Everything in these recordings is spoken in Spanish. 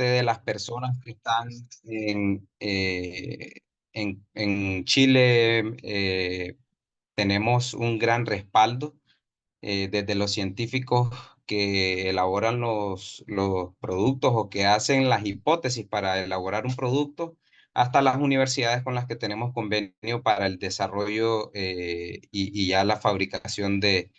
de las personas que están en Chile, tenemos un gran respaldo desde los científicos que elaboran los productos o que hacen las hipótesis para elaborar un producto, hasta las universidades con las que tenemos convenio para el desarrollo y ya la fabricación de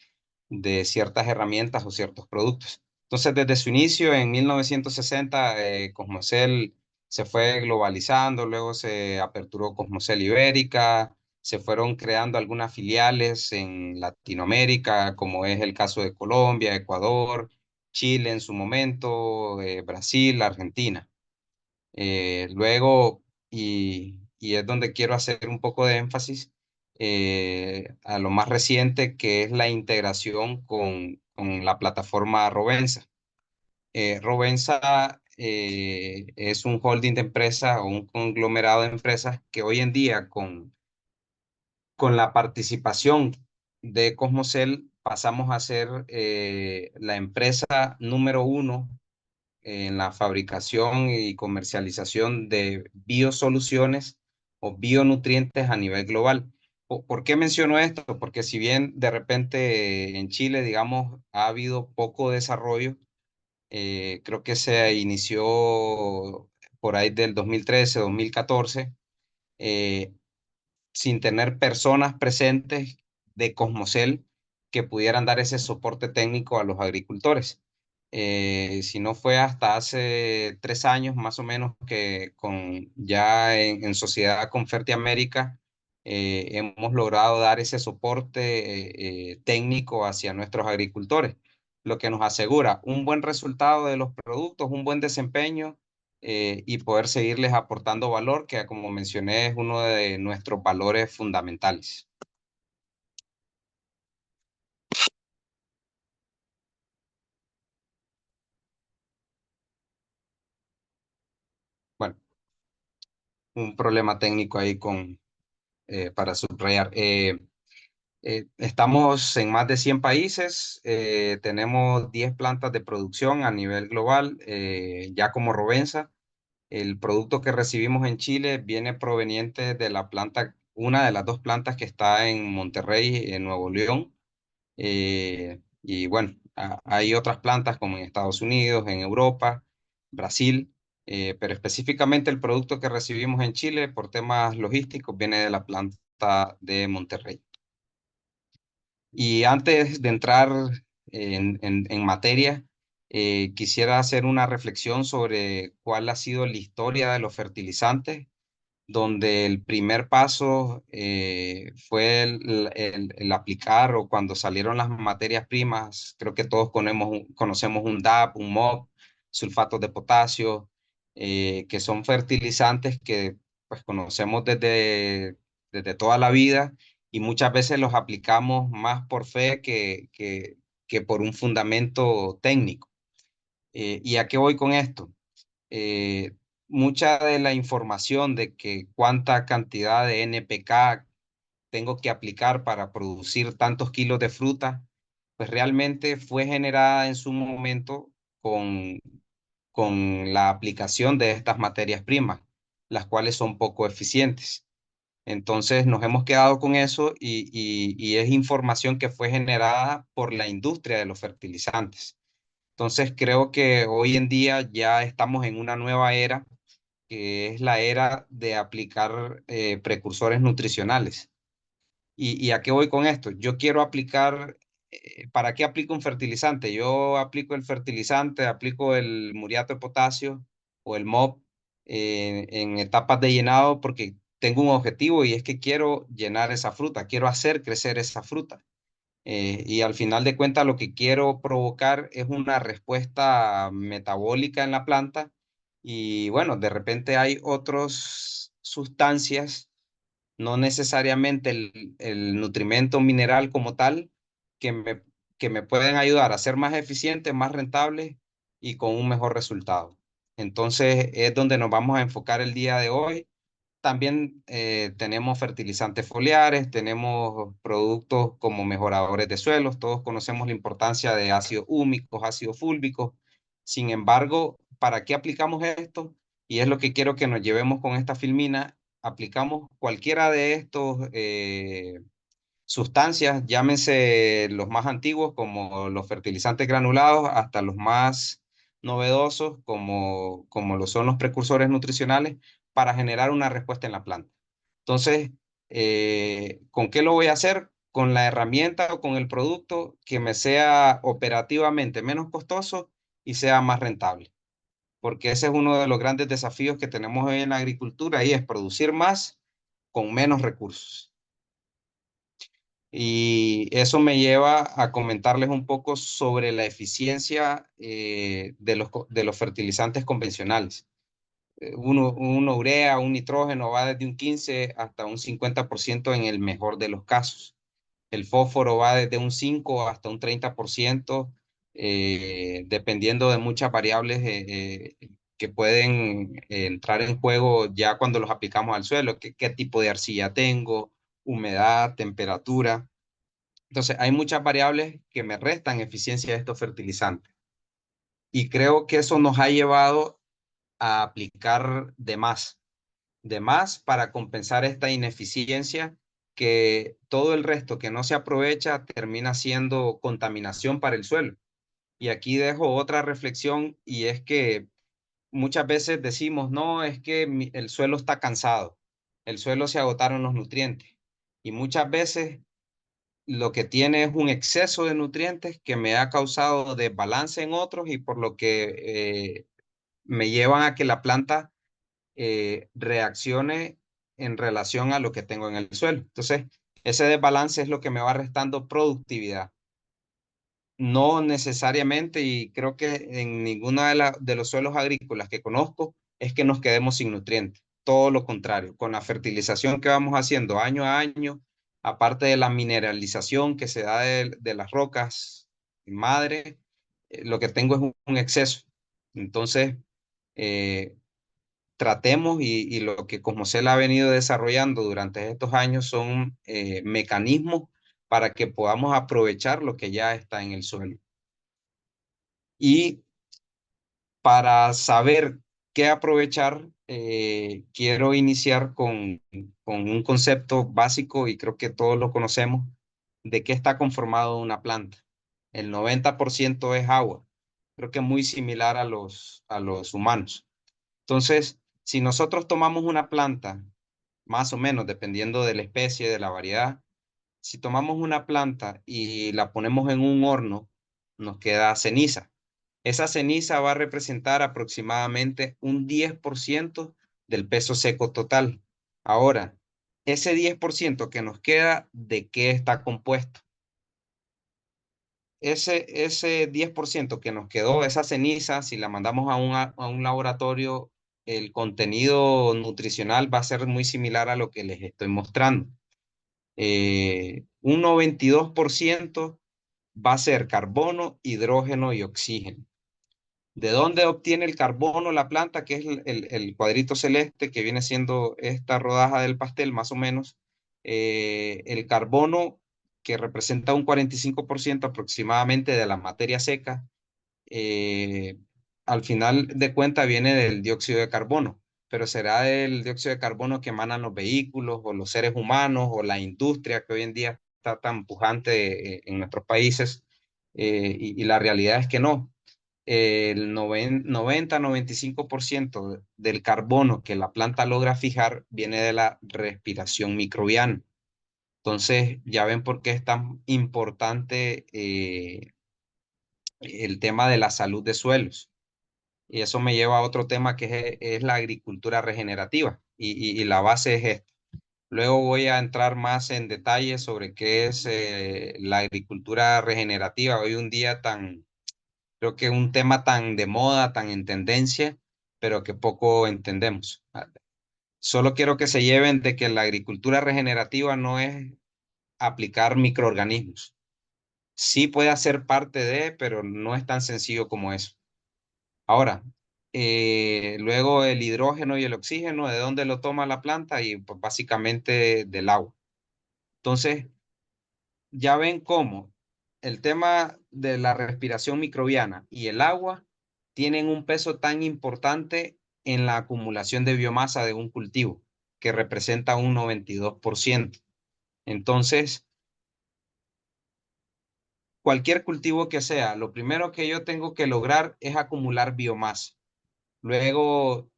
ciertas herramientas o ciertos productos. Entonces, desde su inicio, en 1960, Cosmocel se fue globalizando, luego se aperturó Cosmocel Ibérica, se fueron creando algunas filiales en Latinoamérica, como es el caso de Colombia, Ecuador, Chile en su momento, Brasil, Argentina. Luego, y es donde quiero hacer un poco de énfasis, a lo más reciente, que es la integración con la plataforma Rovensa. Rovensa es un holding de empresas o un conglomerado de empresas que hoy en día, con la participación de Cosmocel, pasamos a ser la empresa número uno en la fabricación y comercialización de biosoluciones o bionutrientes a nivel global. ¿Por qué menciono esto? Porque si bien de repente en Chile, digamos, ha habido poco desarrollo, creo que se inició por ahí del 2013, 2014, eh, sin tener personas presentes de Cosmocel que pudieran dar ese soporte técnico a los agricultores. Si no fue hasta hace 3 años más o menos que ya en sociedad con Fertiamérica hemos logrado dar ese soporte técnico hacia nuestros agricultores, lo que nos asegura un buen resultado de los productos, un buen desempeño y poder seguirles aportando valor, que como mencioné es uno de nuestros valores fundamentales. Bueno, un problema técnico ahí para subrayar. Estamos en más de 100 países, tenemos 10 plantas de producción a nivel global, ya como Rovensa. El producto que recibimos en Chile viene proveniente de la planta, una de las dos plantas que está en Monterrey, en Nuevo León. Y bueno, hay otras plantas como en Estados Unidos, en Europa, Brasil, pero específicamente el producto que recibimos en Chile por temas logísticos viene de la planta de Monterrey. Y antes de entrar en materia, quisiera hacer una reflexión sobre cuál ha sido la historia de los fertilizantes, donde el primer paso fue el aplicar, o cuando salieron las materias primas, creo que todos conocemos un DAP, un MOP, sulfatos de potasio, que son fertilizantes que pues conocemos desde toda la vida, y muchas veces los aplicamos más por fe que por un fundamento técnico. ¿Y a qué voy con esto? eh, Mucha de la información de que cuánta cantidad de NPK tengo que aplicar para producir tantos kilos de fruta, pues realmente fue generada en su momento con, con la aplicación de estas materias primas, las cuales son poco eficientes. Entonces nos hemos quedado con eso y es información que fue generada por la industria de los fertilizantes. Entonces creo que hoy en día ya estamos en una nueva era, que es la era de aplicar precursores nutricionales. ¿Y a qué voy con esto? Yo quiero aplicar, ¿para qué aplico un fertilizante? Yo aplico el fertilizante, aplico el muriato de potasio o el MOP en etapas de llenado porque tengo un objetivo, y es que quiero llenar esa fruta, quiero hacer crecer esa fruta. Y al final de cuentas lo que quiero provocar es una respuesta metabólica en la planta, y bueno, de repente hay otras sustancias, no necesariamente el nutrimento mineral como tal, que me, que me pueden ayudar a ser más eficiente, más rentable y con un mejor resultado. Entonces es donde nos vamos a enfocar el día de hoy. También tenemos fertilizantes foliares, tenemos productos como mejoradores de suelos, todos conocemos la importancia de ácidos húmicos, ácidos fúlbicos. Sin embargo, ¿para qué aplicamos esto? Y es lo que quiero que nos llevemos con esta filmina. Aplicamos cualquiera de estos sustancias, llámense los más antiguos como los fertilizantes granulados, hasta los más novedosos como lo son los precursores nutricionales, para generar una respuesta en la planta. Entonces, ¿con qué lo voy a hacer? Con la herramienta o con el producto que me sea operativamente menos costoso y sea más rentable, porque ese es uno de los grandes desafíos que tenemos hoy en la agricultura y es producir más con menos recursos. Y eso me lleva a comentarles un poco sobre la eficiencia de los fertilizantes convencionales. Uno urea, un nitrógeno va desde un 15 hasta un 50% en el mejor de los casos. El fósforo va desde un 5 hasta un 30%, dependiendo de muchas variables que pueden entrar en juego ya cuando los aplicamos al suelo. ¿Qué tipo de arcilla tengo? Humedad, temperatura. Entonces, hay muchas variables que me restan eficiencia de estos fertilizantes. Y creo que eso nos ha llevado a aplicar de más para compensar esta ineficiencia, que todo el resto que no se aprovecha termina siendo contaminación para el suelo. Y aquí dejo otra reflexión, y es que muchas veces decimos, no, es que el suelo está cansado, el suelo se agotaron los nutrientes. Y muchas veces lo que tiene es un exceso de nutrientes que me ha causado desbalance en otros, y por lo que me llevan a que la planta reaccione en relación a lo que tengo en el suelo. Entonces, ese desbalance es lo que me va restando productividad. No necesariamente, y creo que en ninguno de los suelos agrícolas que conozco, es que nos quedemos sin nutrientes. Todo lo contrario, con la fertilización que vamos haciendo año a año, aparte de la mineralización que se da de las rocas madre, lo que tengo es un exceso. Entonces, eh, tratemos, y lo que Cosmocel ha venido desarrollando durante estos años son mecanismos para que podamos aprovechar lo que ya está en el suelo. Y para saber qué aprovechar, quiero iniciar con un concepto básico, y creo que todos lo conocemos, de qué está conformado una planta. El 90% es agua, creo que es muy similar a los humanos. Entonces, si nosotros tomamos una planta, más o menos, dependiendo de la especie, de la variedad, si tomamos una planta y la ponemos en un horno, nos queda ceniza. Esa ceniza va a representar aproximadamente un 10% del peso seco total. Ahora, ese 10% que nos queda, ¿de qué está compuesto? Ese 10% que nos quedó, esa ceniza, si la mandamos a un laboratorio, el contenido nutricional va a ser muy similar a lo que les estoy mostrando. Un 92% va a ser carbono, hidrógeno y oxígeno. ¿De dónde obtiene el carbono la planta? Que es el cuadrito celeste, que viene siendo esta rodaja del pastel, más o menos. El carbono, que representa un 45% aproximadamente de la materia seca, eh, al final de cuentas viene del dióxido de carbono, pero será el dióxido de carbono que emanan los vehículos o los seres humanos o la industria que hoy en día está tan pujante en nuestros países. Y la realidad es que no. El 90-95% del carbono que la planta logra fijar viene de la respiración microbiana. Entonces, ya ven por qué es tan importante el tema de la salud de suelos. Y eso me lleva a otro tema, que es la agricultura regenerativa. Y la base es esta. Luego voy a entrar más en detalle sobre qué es la agricultura regenerativa. Hoy un día creo que un tema tan de moda, tan en tendencia, pero que poco entendemos. Solo quiero que se lleven de que la agricultura regenerativa no es aplicar microorganismos. Sí puede hacer parte de, pero no es tan sencillo como eso. Ahora, luego el hidrógeno y el oxígeno, ¿de dónde lo toma la planta? Y pues básicamente del agua. Entonces, ya ven cómo el tema de la respiración microbiana y el agua tienen un peso tan importante en la acumulación de biomasa de un cultivo, que representa un 92%. Entonces, cualquier cultivo que sea, lo primero que yo tengo que lograr es acumular biomasa. Luego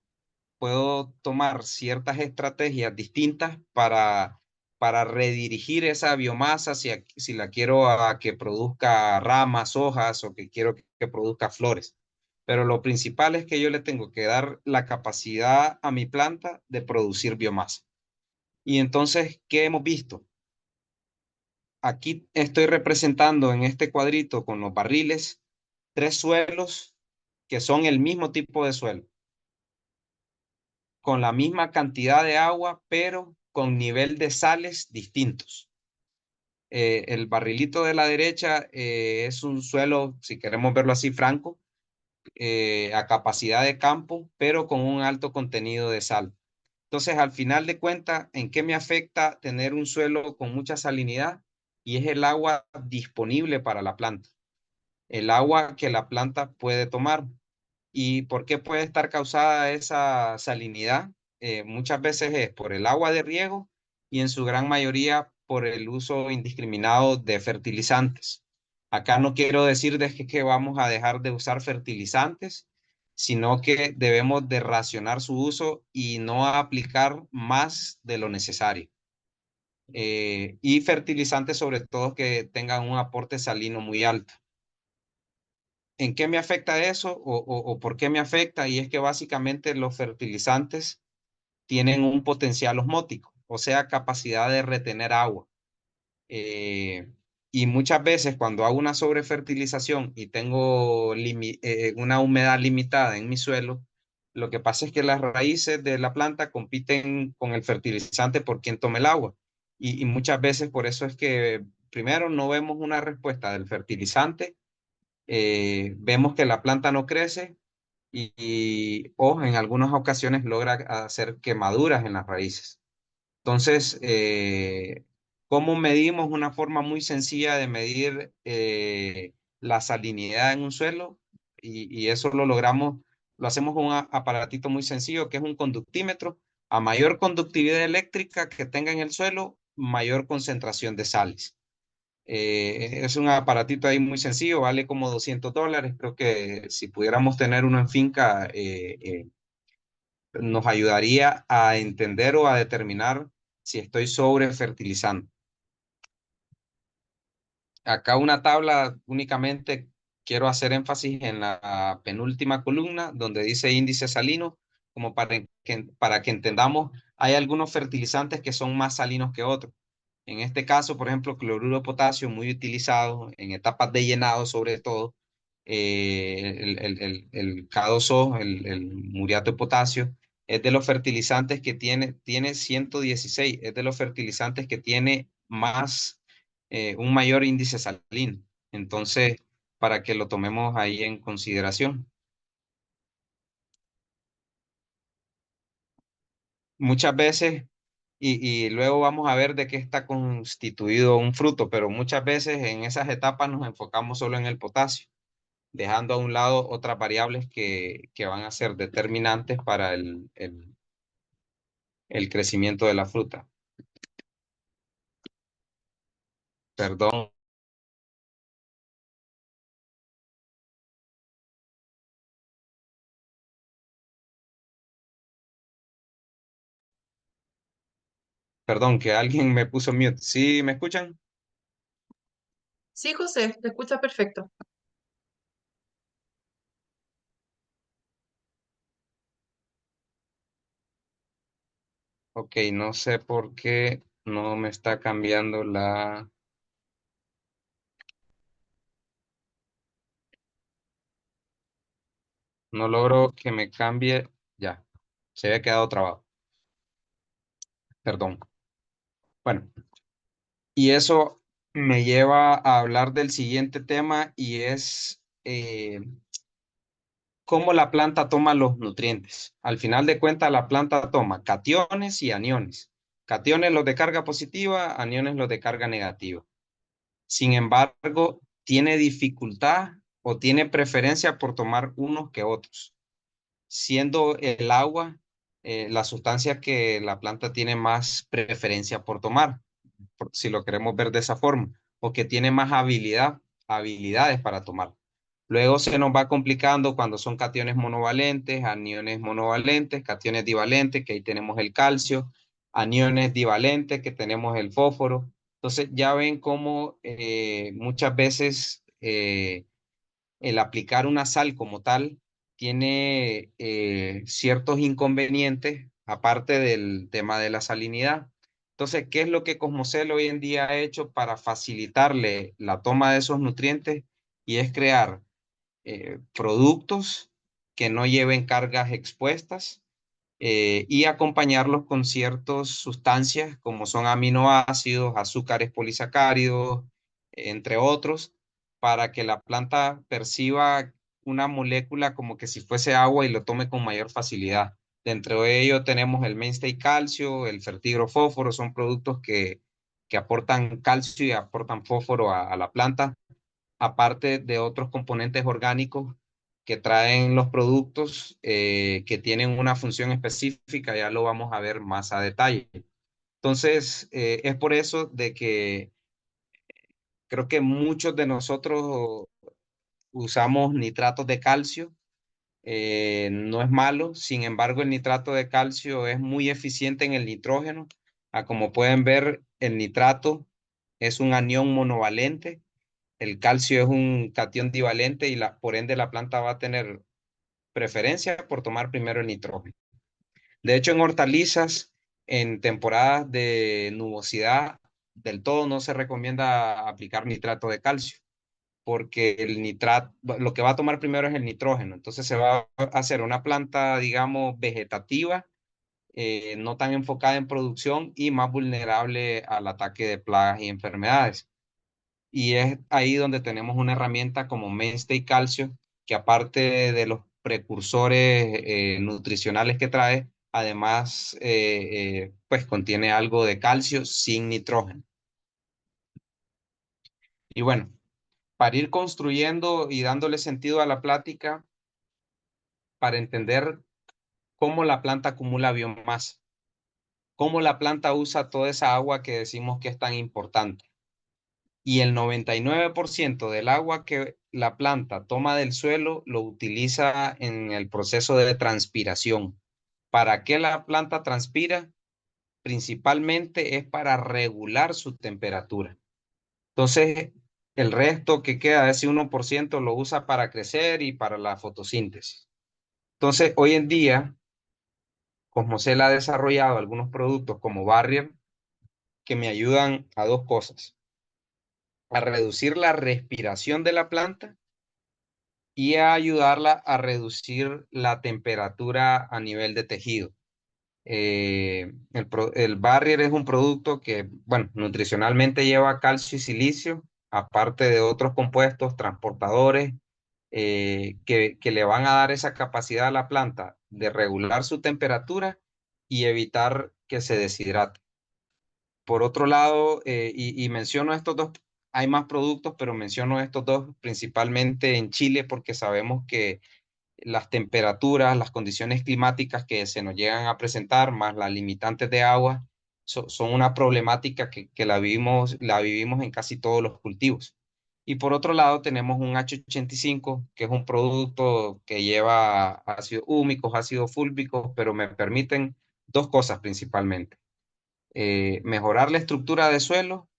puedo tomar ciertas estrategias distintas para redirigir esa biomasa si la quiero a que produzca ramas, hojas o que quiero que produzca flores. Pero lo principal es que yo le tengo que dar la capacidad a mi planta de producir biomasa. Y entonces, ¿qué hemos visto? Aquí estoy representando en este cuadrito con los barriles tres suelos que son el mismo tipo de suelo, con la misma cantidad de agua, pero con nivel de sales distintos. El barrilito de la derecha es un suelo, si queremos verlo así, franco, a capacidad de campo, pero con un alto contenido de sal. Entonces, al final de cuentas, ¿en qué me afecta tener un suelo con mucha salinidad? Y es el agua disponible para la planta, el agua que la planta puede tomar. ¿Y por qué puede estar causada esa salinidad? Muchas veces es por el agua de riego y en su gran mayoría por el uso indiscriminado de fertilizantes. Acá no quiero decir de que vamos a dejar de usar fertilizantes, sino que debemos de racionar su uso y no aplicar más de lo necesario. Y fertilizantes sobre todo que tengan un aporte salino muy alto. ¿En qué me afecta eso o por qué me afecta? Y es que básicamente los fertilizantes tienen un potencial osmótico, o sea, capacidad de retener agua. Eh, y muchas veces cuando hago una sobrefertilización y tengo una humedad limitada en mi suelo, lo que pasa es que las raíces de la planta compiten con el fertilizante por quien tome el agua. Y muchas veces por eso es que primero no vemos una respuesta del fertilizante, vemos que la planta no crece o en algunas ocasiones logra hacer quemaduras en las raíces. Entonces, ¿cómo medimos? Una forma muy sencilla de medir la salinidad en un suelo y eso lo logramos, lo hacemos con un aparatito muy sencillo que es un conductímetro. A mayor conductividad eléctrica que tenga en el suelo, mayor concentración de sales. Es un aparatito ahí muy sencillo, vale como $200. Creo que si pudiéramos tener uno en finca, nos ayudaría a entender o a determinar si estoy sobre fertilizando. Acá una tabla únicamente quiero hacer énfasis en la penúltima columna donde dice índice salino, como para que entendamos, hay algunos fertilizantes que son más salinos que otros. En este caso, por ejemplo, cloruro de potasio, muy utilizado en etapas de llenado, sobre todo, el K2O, el muriato de potasio, es de los fertilizantes que tiene 116, es de los fertilizantes que tiene un mayor índice salino. Entonces, para que lo tomemos ahí en consideración. Muchas veces, y luego vamos a ver de qué está constituido un fruto, pero muchas veces en esas etapas nos enfocamos solo en el potasio, dejando a un lado otras variables que van a ser determinantes para el crecimiento de la fruta. Perdón, perdón, que alguien me puso mute. ¿Sí me escuchan? Sí, José, te escucha perfecto. Ok, no sé por qué no me está cambiando no logro que me cambie, ya, se había quedado trabado, perdón. Bueno, y eso me lleva a hablar del siguiente tema y es cómo la planta toma los nutrientes. Al final de cuentas, la planta toma cationes y aniones. Cationes los de carga positiva, aniones los de carga negativa. Sin embargo, tiene dificultad o tiene preferencia por tomar unos que otros, siendo el agua la sustancia que la planta tiene más preferencia por tomar, si lo queremos ver de esa forma, o que tiene más habilidades para tomar. Luego se nos va complicando cuando son cationes monovalentes, aniones monovalentes, cationes divalentes, que ahí tenemos el calcio, aniones divalentes, que tenemos el fósforo. Entonces ya ven cómo muchas veces el aplicar una sal como tal tiene ciertos inconvenientes, aparte del tema de la salinidad. Entonces, ¿qué es lo que Cosmocel hoy en día ha hecho para facilitarle la toma de esos nutrientes? Y es crear productos que no lleven cargas expuestas y acompañarlos con ciertas sustancias como son aminoácidos, azúcares polisacáridos, entre otros, para que la planta perciba una molécula como que si fuese agua y lo tome con mayor facilidad. Dentro de ello tenemos el mainstay calcio, el fertigrofósforo, son productos que aportan calcio y aportan fósforo a la planta, aparte de otros componentes orgánicos que traen los productos que tienen una función específica, ya lo vamos a ver más a detalle. Entonces, es por eso de que creo que muchos de nosotros usamos nitratos de calcio. No es malo, sin embargo, el nitrato de calcio es muy eficiente en el nitrógeno. Como pueden ver, el nitrato es un anión monovalente, el calcio es un catión divalente y por ende la planta va a tener preferencia por tomar primero el nitrógeno. De hecho, en hortalizas, en temporadas de nubosidad, del todo no se recomienda aplicar nitrato de calcio, porque el nitrato, lo que va a tomar primero es el nitrógeno. Entonces se va a hacer una planta, digamos, vegetativa, no tan enfocada en producción y más vulnerable al ataque de plagas y enfermedades. Y es ahí donde tenemos una herramienta como Mainstay Calcio, que aparte de los precursores nutricionales que trae, además pues contiene algo de calcio sin nitrógeno. Y bueno, para ir construyendo y dándole sentido a la plática, para entender cómo la planta acumula biomasa, cómo la planta usa toda esa agua que decimos que es tan importante. Y el 99% del agua que la planta toma del suelo lo utiliza en el proceso de transpiración. ¿Para qué la planta transpira? Principalmente es para regular su temperatura. Entonces, el resto que queda, ese 1%, lo usa para crecer y para la fotosíntesis. Entonces, hoy en día, Cosmocel ha desarrollado algunos productos como Barrier que me ayudan a dos cosas: a reducir la respiración de la planta y a ayudarla a reducir la temperatura a nivel de tejido. El Barrier es un producto que, bueno, nutricionalmente lleva calcio y silicio, aparte de otros compuestos transportadores que le van a dar esa capacidad a la planta de regular su temperatura y evitar que se deshidrate. Por otro lado, y menciono estos dos, hay más productos, pero menciono estos dos principalmente en Chile porque sabemos que las temperaturas, las condiciones climáticas que se nos llegan a presentar, más las limitantes de agua, son una problemática que la vivimos en casi todos los cultivos. Y por otro lado, tenemos un H85, que es un producto que lleva ácidos húmicos, ácidos fúlbicos, pero me permiten dos cosas principalmente: mejorar la estructura de suelo,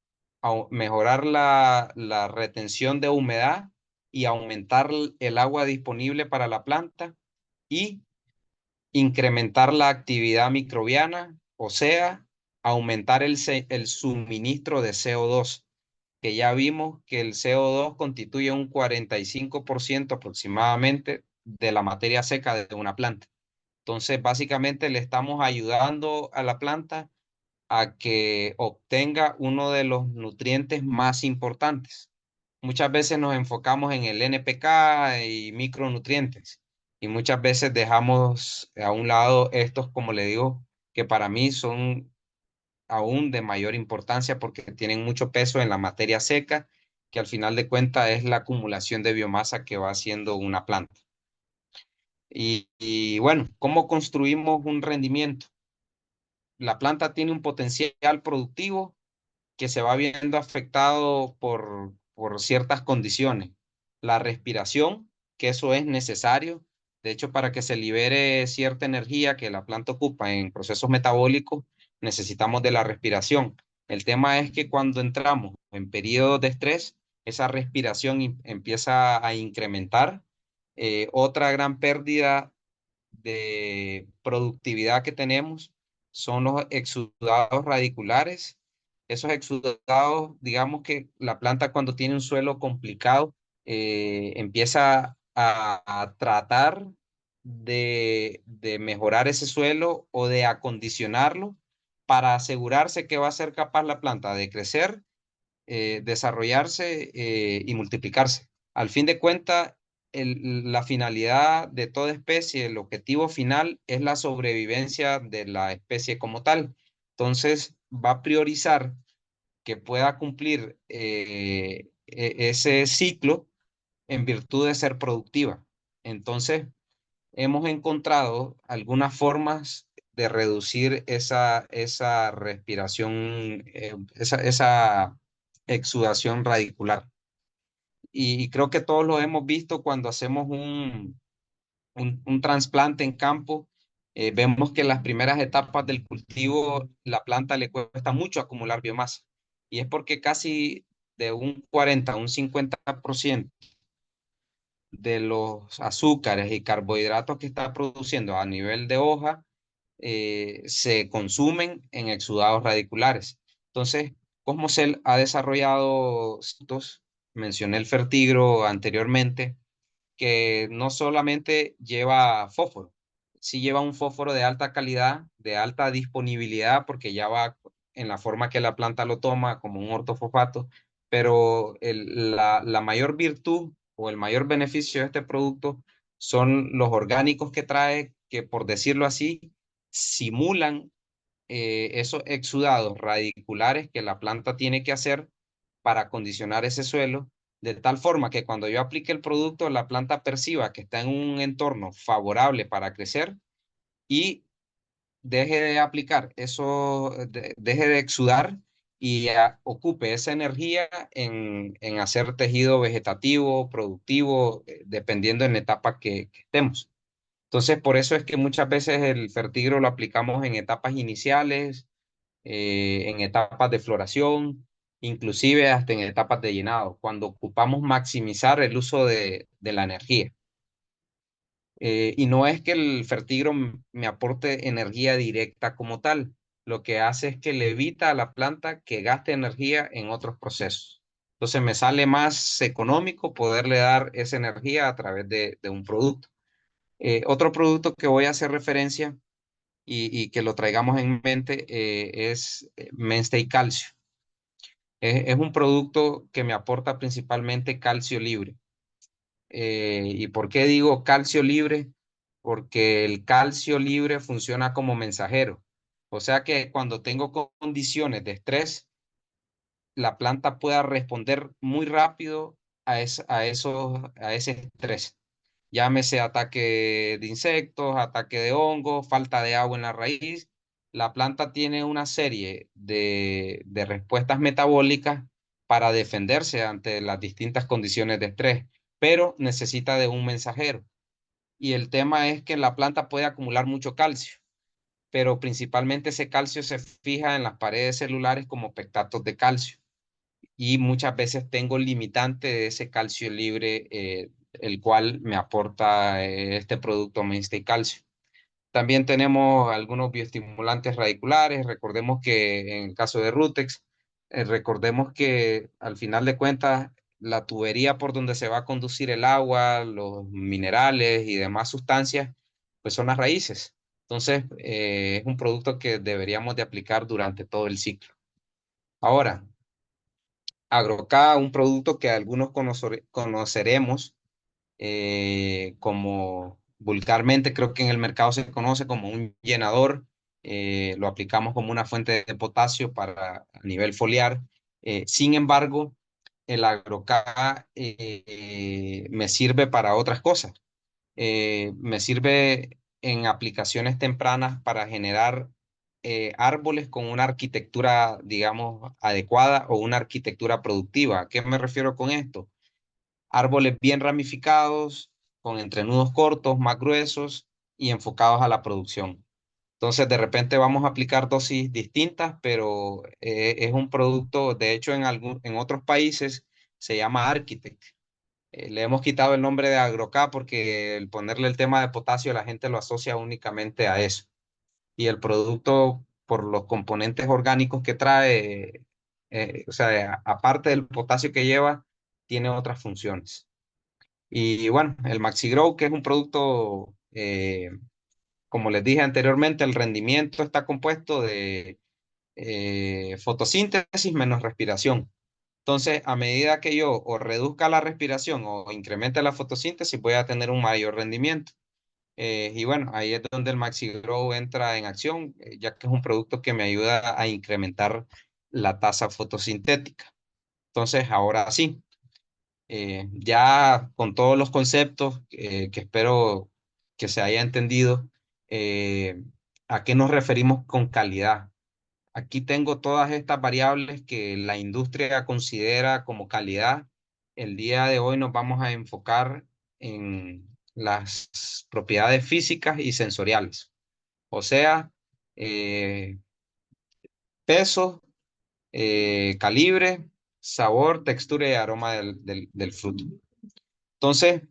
mejorar la retención de humedad y aumentar el agua disponible para la planta y incrementar la actividad microbiana, o sea, aumentar el suministro de CO2, que ya vimos que el CO2 constituye un 45% aproximadamente de la materia seca de una planta. Entonces, básicamente le estamos ayudando a la planta a que obtenga uno de los nutrientes más importantes. Muchas veces nos enfocamos en el NPK y micronutrientes y muchas veces dejamos a un lado estos, como le digo, que para mí son aún de mayor importancia porque tienen mucho peso en la materia seca que al final de cuentas es la acumulación de biomasa que va haciendo una planta. Y bueno, ¿cómo construimos un rendimiento? La planta tiene un potencial productivo que se va viendo afectado por ciertas condiciones. La respiración, que eso es necesario. De hecho, para que se libere cierta energía que la planta ocupa en procesos metabólicos, necesitamos de la respiración. El tema es que cuando entramos en periodos de estrés, esa respiración empieza a incrementar. Otra gran pérdida de productividad que tenemos son los exudados radiculares. Esos exudados, digamos que la planta cuando tiene un suelo complicado, empieza a tratar de mejorar ese suelo o de acondicionarlo para asegurarse que va a ser capaz la planta de crecer, desarrollarse, y multiplicarse. Al fin de cuentas, la finalidad de toda especie, el objetivo final es la sobrevivencia de la especie como tal. Entonces, va a priorizar que pueda cumplir ese ciclo en virtud de ser productiva. Entonces, hemos encontrado algunas formas de reducir esa respiración, esa exudación radicular. Y creo que todos lo hemos visto cuando hacemos un trasplante en campo. Vemos que en las primeras etapas del cultivo la planta le cuesta mucho acumular biomasa. Y es porque casi de un 40 a un 50% de los azúcares y carbohidratos que está produciendo a nivel de hoja, se consumen en exudados radiculares. Entonces, Cosmocel ha desarrollado, mencioné el fertigro anteriormente, que no solamente lleva fósforo, sí lleva un fósforo de alta calidad, de alta disponibilidad, porque ya va en la forma que la planta lo toma, como un ortofosfato, pero la mayor virtud o el mayor beneficio de este producto son los orgánicos que trae, que por decirlo así, simulan esos exudados radiculares que la planta tiene que hacer para acondicionar ese suelo, de tal forma que cuando yo aplique el producto, la planta perciba que está en un entorno favorable para crecer y deje de aplicar eso, deje de exudar y ocupe esa energía en hacer tejido vegetativo, productivo, dependiendo en la etapa que estemos. Entonces, por eso es que muchas veces el fertigro lo aplicamos en etapas iniciales, en etapas de floración, inclusive hasta en etapas de llenado, cuando ocupamos maximizar el uso de la energía. Y no es que el fertigro me aporte energía directa como tal, lo que hace es que le evita a la planta que gaste energía en otros procesos. Entonces me sale más económico poderle dar esa energía a través de un producto. Otro producto que voy a hacer referencia y que lo traigamos en mente, es Mainstay Calcio. Es un producto que me aporta principalmente calcio libre. ¿Y por qué digo calcio libre? Porque el calcio libre funciona como mensajero. O sea que cuando tengo condiciones de estrés, la planta pueda responder muy rápido a ese estrés. Llámese ataque de insectos, ataque de hongos, falta de agua en la raíz. La planta tiene una serie de respuestas metabólicas para defenderse ante las distintas condiciones de estrés, pero necesita de un mensajero. Y el tema es que la planta puede acumular mucho calcio, pero principalmente ese calcio se fija en las paredes celulares como pectatos de calcio. Y muchas veces tengo limitante de ese calcio libre, el cual me aporta este producto Mainstay Calcio. También tenemos algunos bioestimulantes radiculares. Recordemos que en el caso de Rutex, recordemos que al final de cuentas, la tubería por donde se va a conducir el agua, los minerales y demás sustancias, pues son las raíces. Entonces, es un producto que deberíamos de aplicar durante todo el ciclo. Ahora, Agrocá, un producto que algunos conoceremos, como vulgarmente creo que en el mercado se conoce como un llenador. Lo aplicamos como una fuente de potasio para a nivel foliar. Sin embargo, el AgroK me sirve para otras cosas. Me sirve en aplicaciones tempranas para generar árboles con una arquitectura, digamos, adecuada o una arquitectura productiva. ¿A qué me refiero con esto? Árboles bien ramificados, con entrenudos cortos, más gruesos y enfocados a la producción. Entonces, de repente vamos a aplicar dosis distintas, pero es un producto, de hecho, en otros países se llama Architect. Le hemos quitado el nombre de AgroK porque el ponerle el tema de potasio la gente lo asocia únicamente a eso. Y el producto, por los componentes orgánicos que trae, o sea, aparte del potasio que lleva, tiene otras funciones. Y bueno, el MaxiGrow, que es un producto, como les dije anteriormente, el rendimiento está compuesto de fotosíntesis menos respiración. Entonces, a medida que yo o reduzca la respiración o incremente la fotosíntesis, voy a tener un mayor rendimiento. Y bueno, ahí es donde el MaxiGrow entra en acción, ya que es un producto que me ayuda a incrementar la tasa fotosintética. Entonces, ahora sí, ya con todos los conceptos que espero que se haya entendido, eh, ¿a qué nos referimos con calidad? Aquí tengo todas estas variables que la industria considera como calidad. El día de hoy nos vamos a enfocar en las propiedades físicas y sensoriales, o sea, eh, peso, calibre, sabor, textura y aroma del fruto. Entonces,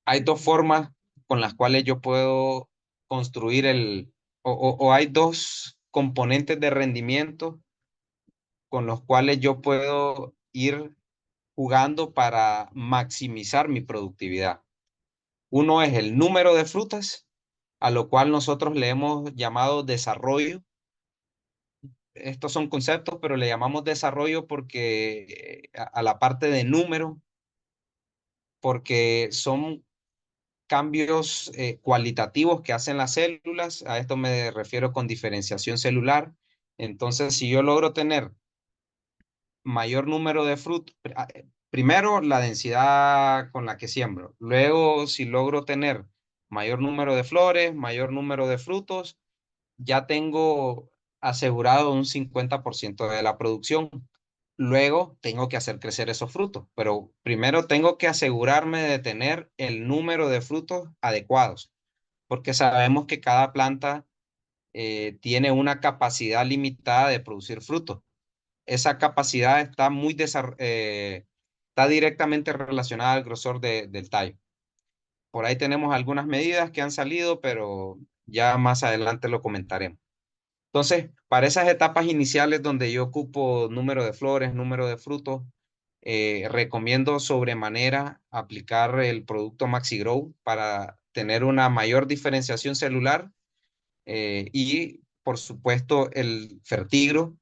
hay dos formas con las cuales yo puedo construir o hay dos componentes de rendimiento con los cuales yo puedo ir jugando para maximizar mi productividad. Uno es el número de frutas, a lo cual nosotros le hemos llamado desarrollo. Estos son conceptos, pero le llamamos desarrollo porque a la parte de número, porque son cambios cualitativos que hacen las células. A esto me refiero con diferenciación celular. Entonces, si yo logro tener mayor número de frutos, primero la densidad con la que siembro, luego si logro tener mayor número de flores, mayor número de frutos, ya tengo asegurado un 50% de la producción. Luego tengo que hacer crecer esos frutos, pero primero tengo que asegurarme de tener el número de frutos adecuados, porque sabemos que cada planta tiene una capacidad limitada de producir frutos. Esa capacidad está directamente relacionada al grosor del tallo. Por ahí tenemos algunas medidas que han salido, pero ya más adelante lo comentaremos. Entonces, para esas etapas iniciales donde yo ocupo número de flores, número de frutos, recomiendo sobremanera aplicar el producto MaxiGrow para tener una mayor diferenciación celular y por supuesto el fertigro,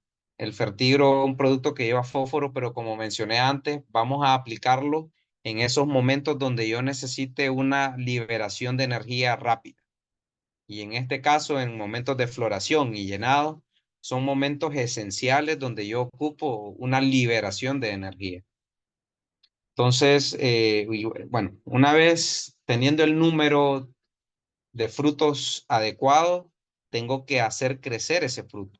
un producto que lleva fósforo, pero como mencioné antes, vamos a aplicarlo en esos momentos donde yo necesite una liberación de energía rápida. Y en este caso, en momentos de floración y llenado, son momentos esenciales donde yo ocupo una liberación de energía. Entonces, bueno, una vez teniendo el número de frutos adecuados, tengo que hacer crecer ese fruto.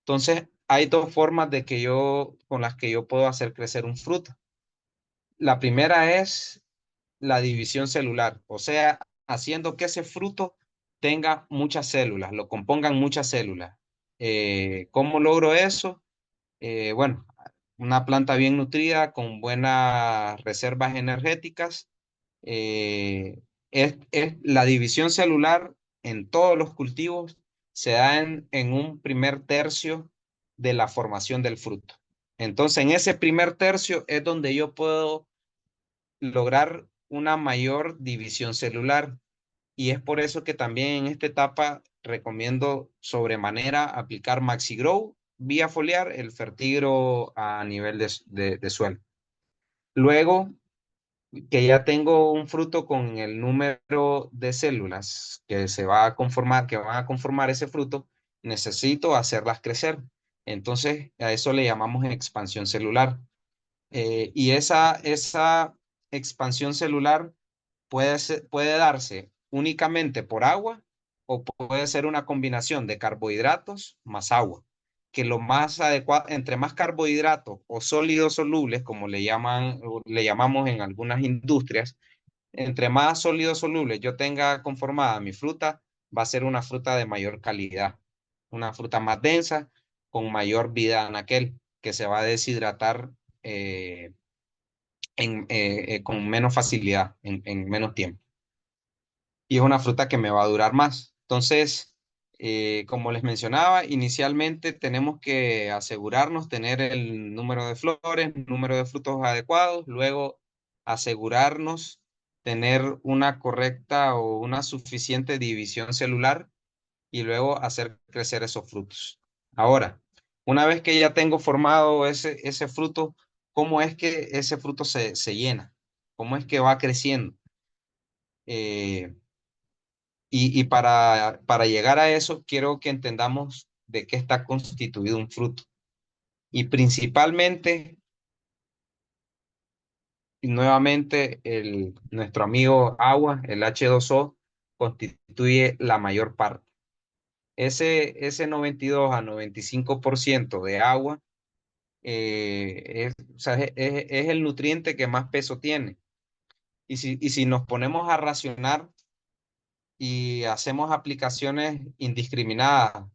Entonces, hay dos formas con las que yo puedo hacer crecer un fruto. La primera es la división celular, o sea, haciendo que ese fruto tenga muchas células, lo compongan muchas células. ¿Cómo logro eso? Bueno, una planta bien nutrida, con buenas reservas energéticas, es la división celular en todos los cultivos se da en un primer tercio de la formación del fruto. Entonces, en ese primer tercio es donde yo puedo lograr una mayor división celular. Y es por eso que también en esta etapa recomiendo sobremanera aplicar MaxiGrow vía foliar el fertigro a nivel de suelo. Luego, que ya tengo un fruto con el número de células que se va a conformar, que van a conformar ese fruto, necesito hacerlas crecer. Entonces, a eso le llamamos expansión celular. Y esa expansión celular puede darse únicamente por agua o puede ser una combinación de carbohidratos más agua, que lo más adecuado, entre más carbohidratos o sólidos solubles, como o le llamamos en algunas industrias, entre más sólidos solubles yo tenga conformada mi fruta, va a ser una fruta de mayor calidad, una fruta más densa, con mayor vida en aquel, que se va a deshidratar eh, con menos facilidad, en menos tiempo. Y es una fruta que me va a durar más. Entonces, como les mencionaba, inicialmente tenemos que asegurarnos tener el número de flores, número de frutos adecuados, luego asegurarnos tener una correcta o una suficiente división celular y luego hacer crecer esos frutos. Ahora, una vez que ya tengo formado ese fruto, ¿cómo es que ese fruto se llena? ¿Cómo es que va creciendo? Eh, y para llegar a eso, quiero que entendamos de qué está constituido un fruto. Y principalmente, y nuevamente, nuestro amigo agua, el H2O, constituye la mayor parte. Ese 92 a 95% de agua o sea, es el nutriente que más peso tiene. Y si nos ponemos a racionar y hacemos aplicaciones indiscriminadas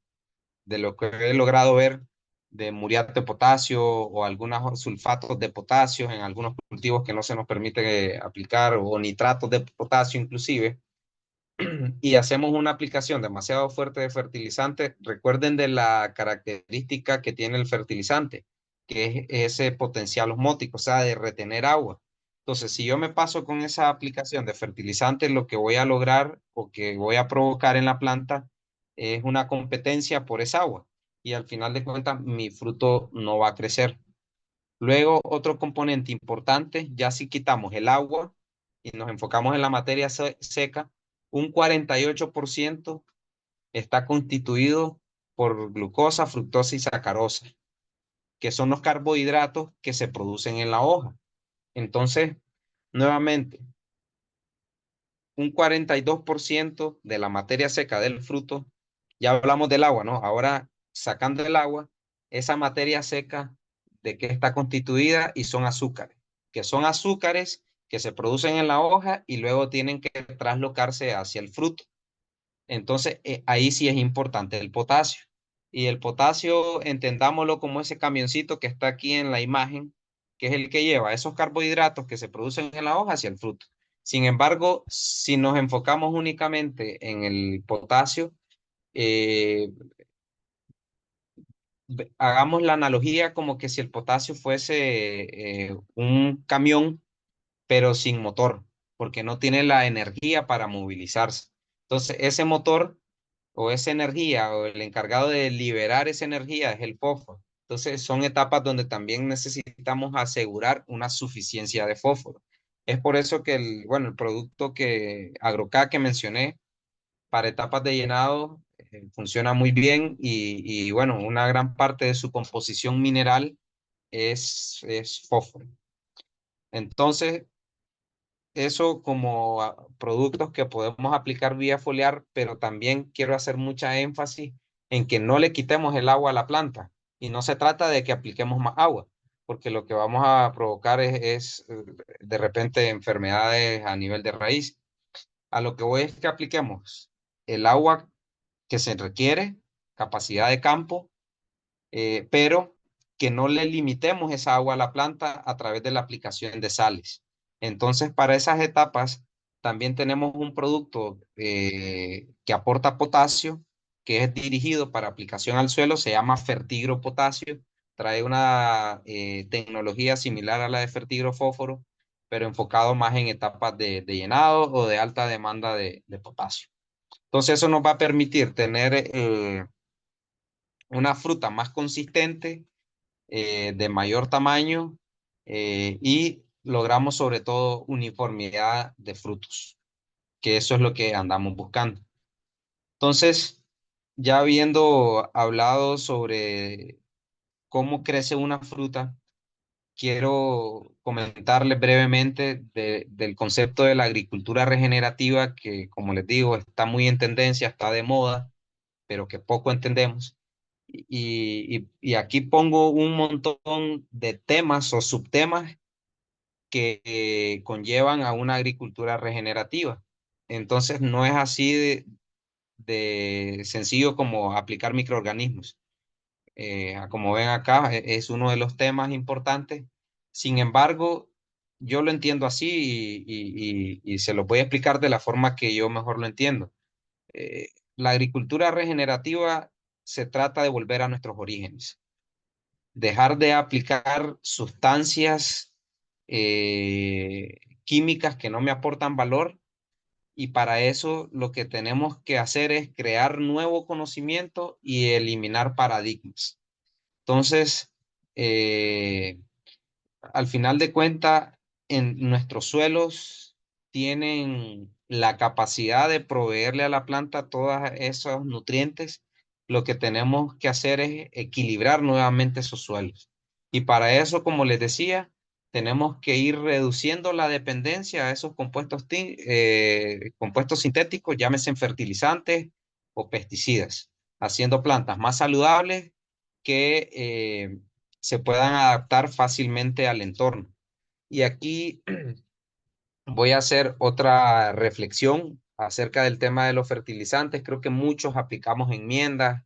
de lo que he logrado ver de muriato de potasio o algunos sulfatos de potasio en algunos cultivos que no se nos permite aplicar, o nitratos de potasio inclusive, y hacemos una aplicación demasiado fuerte de fertilizante, recuerden de la característica que tiene el fertilizante, que es ese potencial osmótico, o sea, de retener agua. Entonces, si yo me paso con esa aplicación de fertilizante, lo que voy a lograr o que voy a provocar en la planta es una competencia por esa agua. Y al final de cuentas, mi fruto no va a crecer. Luego, otro componente importante, ya si quitamos el agua y nos enfocamos en la materia seca, un 48% está constituido por glucosa, fructosa y sacarosa, que son los carbohidratos que se producen en la hoja. Entonces, nuevamente, un 42% de la materia seca del fruto, ya hablamos del agua, ¿no? Ahora, sacando el agua, esa materia seca, ¿de qué está constituida? Y son azúcares, que son azúcares que se producen en la hoja y luego tienen que traslocarse hacia el fruto. Entonces, ahí sí es importante el potasio. Y el potasio, entendámoslo como ese camioncito que está aquí en la imagen, que es el que lleva esos carbohidratos que se producen en la hoja hacia el fruto. Sin embargo, si nos enfocamos únicamente en el potasio, eh, hagamos la analogía como que si el potasio fuese un camión, pero sin motor, porque no tiene la energía para movilizarse. Entonces, ese motor o esa energía o el encargado de liberar esa energía es el fósforo. Entonces son etapas donde también necesitamos asegurar una suficiencia de fósforo. Es por eso que el producto que AgroK que mencioné para etapas de llenado funciona muy bien y bueno, una gran parte de su composición mineral es fósforo. Entonces, eso como productos que podemos aplicar vía foliar, pero también quiero hacer mucha énfasis en que no le quitemos el agua a la planta y no se trata de que apliquemos más agua, porque lo que vamos a provocar es de repente enfermedades a nivel de raíz. A lo que voy es que apliquemos el agua que se requiere, capacidad de campo, pero que no le limitemos esa agua a la planta a través de la aplicación de sales. Entonces, para esas etapas, también tenemos un producto que aporta potasio, que es dirigido para aplicación al suelo, se llama Fertigro Potasio, trae una tecnología similar a la de Fertigro Fósforo, pero enfocado más en etapas de llenado o de alta demanda de potasio. Entonces, eso nos va a permitir tener una fruta más consistente, de mayor tamaño, y logramos sobre todo uniformidad de frutos, que eso es lo que andamos buscando. Entonces, ya habiendo hablado sobre cómo crece una fruta, quiero comentarles brevemente del concepto de la agricultura regenerativa, que como les digo, está muy en tendencia, está de moda, pero que poco entendemos. Y aquí pongo un montón de temas o subtemas que conllevan a una agricultura regenerativa. Entonces, no es así de sencillo como aplicar microorganismos. Como ven acá, es uno de los temas importantes. Sin embargo, yo lo entiendo así y se lo voy a explicar de la forma que yo mejor lo entiendo. La agricultura regenerativa se trata de volver a nuestros orígenes, dejar de aplicar sustancias químicas que no me aportan valor, y para eso lo que tenemos que hacer es crear nuevo conocimiento y eliminar paradigmas. Entonces, al final de cuentas, en nuestros suelos tienen la capacidad de proveerle a la planta todos esos nutrientes. Lo que tenemos que hacer es equilibrar nuevamente esos suelos. Y para eso, como les decía, tenemos que ir reduciendo la dependencia a esos compuestos sintéticos, llámese fertilizantes o pesticidas, haciendo plantas más saludables que se puedan adaptar fácilmente al entorno. Y aquí voy a hacer otra reflexión acerca del tema de los fertilizantes. Creo que muchos aplicamos enmiendas,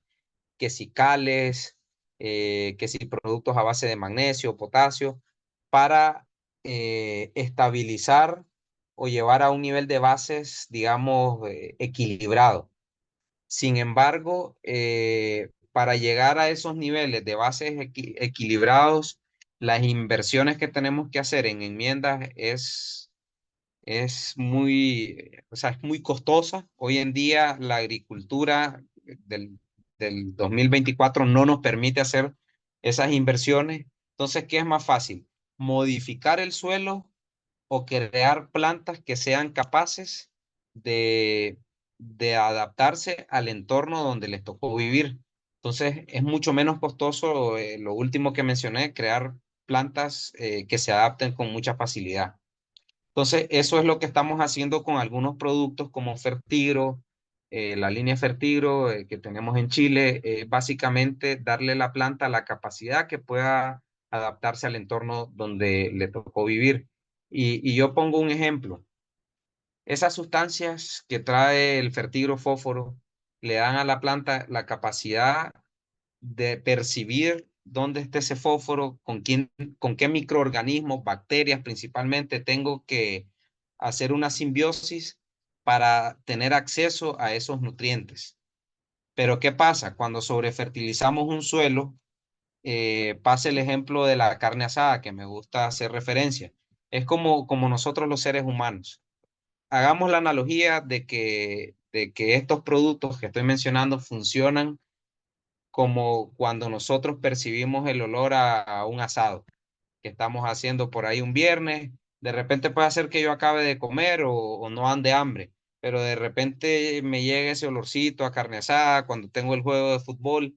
que si cales, que si productos a base de magnesio, potasio, para estabilizar o llevar a un nivel de bases, digamos, equilibrado. Sin embargo, para llegar a esos niveles de bases equilibrados, las inversiones que tenemos que hacer en enmiendas es muy, o sea, es muy costosa. Hoy en día la agricultura del 2024 no nos permite hacer esas inversiones. Entonces, ¿qué es más fácil? Modificar el suelo o crear plantas que sean capaces de, de adaptarse al entorno donde les tocó vivir. Entonces, es mucho menos costoso, lo último que mencioné, crear plantas que se adapten con mucha facilidad. Entonces, eso es lo que estamos haciendo con algunos productos como Fertigro, la línea Fertigro que tenemos en Chile, básicamente darle a la planta la capacidad que pueda adaptarse al entorno donde le tocó vivir. Y yo pongo un ejemplo. Esas sustancias que trae el Fertigro fósforo le dan a la planta la capacidad de percibir dónde está ese fósforo, con qué microorganismos, bacterias principalmente, tengo que hacer una simbiosis para tener acceso a esos nutrientes. Pero ¿qué pasa? Cuando sobrefertilizamos un suelo, pasa el ejemplo de la carne asada, que me gusta hacer referencia. Es como nosotros los seres humanos. Hagamos la analogía de que estos productos que estoy mencionando funcionan como cuando nosotros percibimos el olor a un asado que estamos haciendo por ahí un viernes. De repente puede ser que yo acabe de comer o no ande hambre, pero de repente me llega ese olorcito a carne asada cuando tengo el juego de fútbol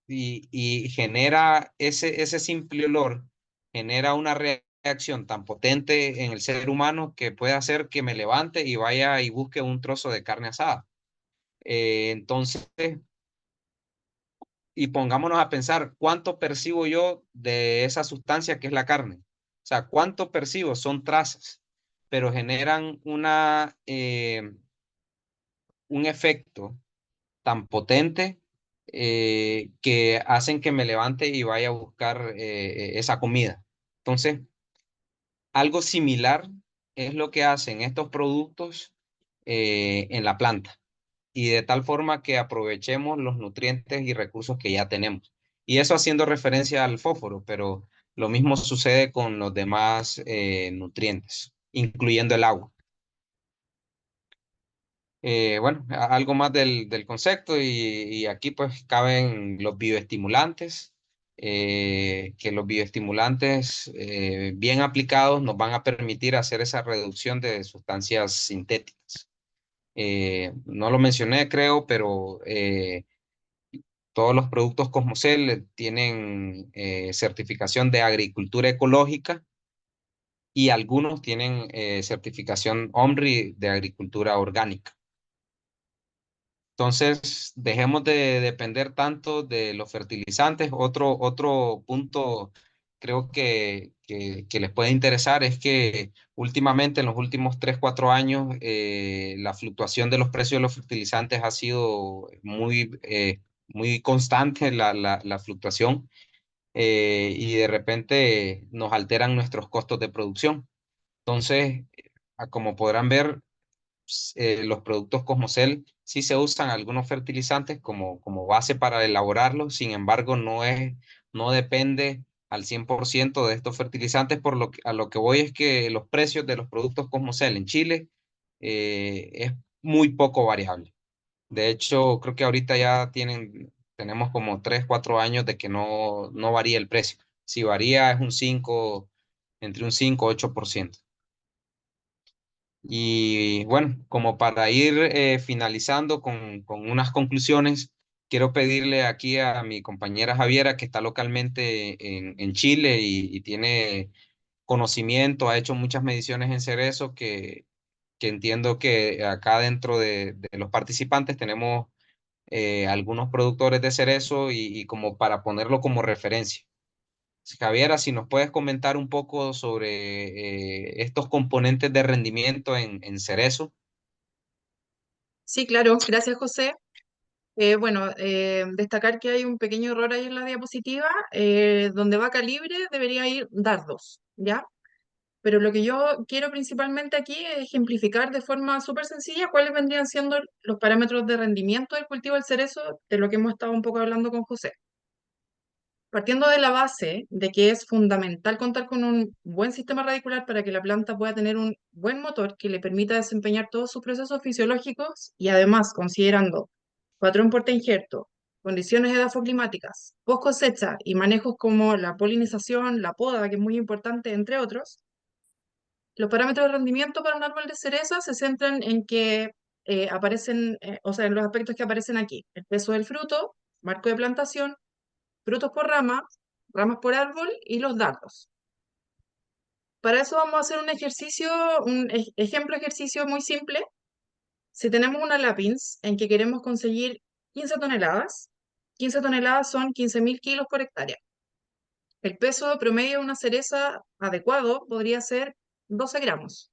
y genera ese simple olor, genera una reacción tan potente en el ser humano que puede hacer que me levante y vaya y busque un trozo de carne asada. Entonces, y pongámonos a pensar cuánto percibo yo de esa sustancia que es la carne. O sea, cuánto percibo son trazas, pero generan un efecto tan potente que hacen que me levante y vaya a buscar esa comida. Entonces, algo similar es lo que hacen estos productos en la planta y de tal forma que aprovechemos los nutrientes y recursos que ya tenemos. Y eso haciendo referencia al fósforo, pero lo mismo sucede con los demás nutrientes, incluyendo el agua. Bueno, algo más del concepto y aquí pues caben los bioestimulantes, que los bioestimulantes bien aplicados nos van a permitir hacer esa reducción de sustancias sintéticas. No lo mencioné, creo, pero Todos los productos Cosmocel tienen certificación de agricultura ecológica y algunos tienen certificación OMRI de agricultura orgánica. Entonces, dejemos de depender tanto de los fertilizantes. Otro punto creo que les puede interesar es que últimamente, en los últimos 3 4 años, la fluctuación de los precios de los fertilizantes ha sido muy constante, la fluctuación, y de repente nos alteran nuestros costos de producción. Entonces, como podrán ver, los productos Cosmocel sí se usan algunos fertilizantes como base para elaborarlos. Sin embargo, no depende al 100% de estos fertilizantes. A lo que voy es que los precios de los productos Cosmocel en Chile es muy poco variable. De hecho, creo que ahorita tenemos como 3 4 años de que no varía el precio. Si varía es entre un 5 8%. Y bueno, como para ir finalizando con unas conclusiones, quiero pedirle aquí a mi compañera Javiera, que está localmente en Chile y tiene conocimiento, ha hecho muchas mediciones en cerezo, que entiendo que acá dentro de los participantes tenemos algunos productores de cerezo y como para ponerlo como referencia. Javiera, si nos puedes comentar un poco sobre estos componentes de rendimiento en cerezo. Sí, claro, gracias, José. Bueno, destacar que hay un pequeño error ahí en la diapositiva, donde va calibre debería ir dardos, ¿ya? Pero lo que yo quiero principalmente aquí es ejemplificar de forma súper sencilla cuáles vendrían siendo los parámetros de rendimiento del cultivo del cerezo, de lo que hemos estado un poco hablando con José. Partiendo de la base de que es fundamental contar con un buen sistema radicular para que la planta pueda tener un buen motor que le permita desempeñar todos sus procesos fisiológicos y además considerando patrón porta injerto, condiciones edafoclimáticas, post cosecha y manejos como la polinización, la poda, que es muy importante, entre otros, los parámetros de rendimiento para un árbol de cereza se centran en que aparecen, o sea, en los aspectos que aparecen aquí: el peso del fruto, marco de plantación, frutos por rama, ramas por árbol y los dardos. Para eso vamos a hacer un ejercicio, ejemplo ejercicio muy simple. Si tenemos una lápiz en que queremos conseguir 15 toneladas, 15 toneladas son 15.000 kilos por hectárea. El peso promedio de una cereza adecuado podría ser 12 gramos.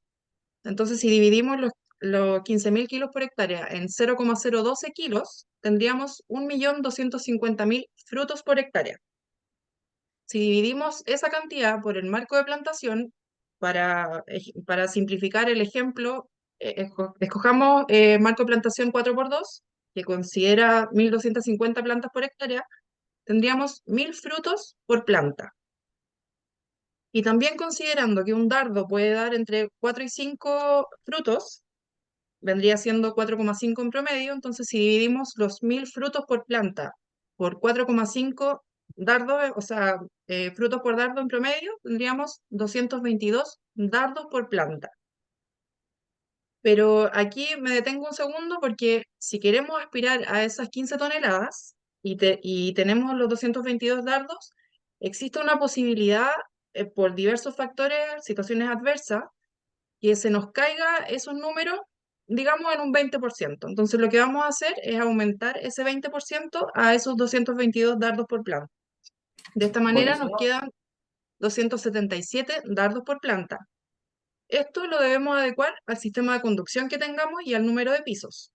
Entonces, si dividimos los 15.000 kilos por hectárea en 0,012 kilos, tendríamos 1.250.000 frutos por hectárea. Si dividimos esa cantidad por el marco de plantación, para simplificar el ejemplo, escojamos marco de plantación 4x2, que considera 1.250 plantas por hectárea, tendríamos 1.000 frutos por planta. Y también considerando que un dardo puede dar entre 4 y 5 frutos, vendría siendo 4,5 en promedio. Entonces, si dividimos los 1.000 frutos por planta por 4,5 dardos, o sea, frutos por dardo en promedio, tendríamos 222 dardos por planta. Pero aquí me detengo un segundo, porque si queremos aspirar a esas 15 toneladas y tenemos los 222 dardos, existe una posibilidad, por diversos factores, situaciones adversas, que se nos caiga esos números, digamos, en un 20%. Entonces, lo que vamos a hacer es aumentar ese 20% a esos 222 dardos por planta. De esta manera nos quedan 277 dardos por planta. Esto lo debemos adecuar al sistema de conducción que tengamos y al número de pisos.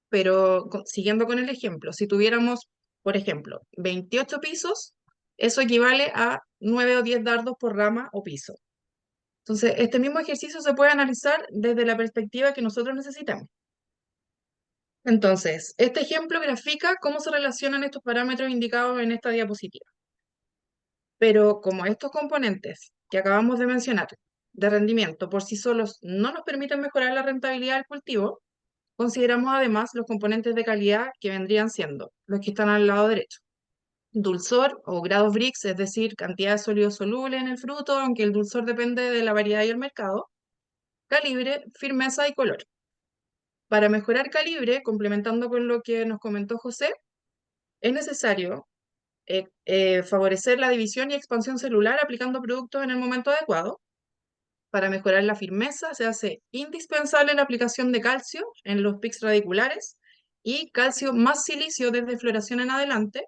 Pero siguiendo con el ejemplo, si tuviéramos, por ejemplo, 28 pisos, eso equivale a 9 o 10 dardos por rama o piso. Entonces, este mismo ejercicio se puede analizar desde la perspectiva que nosotros necesitamos. Entonces, este ejemplo grafica cómo se relacionan estos parámetros indicados en esta diapositiva. Pero como estos componentes que acabamos de mencionar de rendimiento por sí solos no nos permiten mejorar la rentabilidad del cultivo, consideramos además los componentes de calidad, que vendrían siendo los que están al lado derecho: dulzor o grados Brix, es decir, cantidad de sólido soluble en el fruto, aunque el dulzor depende de la variedad y el mercado; calibre, firmeza y color. Para mejorar calibre, complementando con lo que nos comentó José, Es necesario favorecer la división y expansión celular aplicando productos en el momento adecuado. Para mejorar la firmeza se hace indispensable la aplicación de calcio en los pics radiculares y calcio más silicio desde floración en adelante.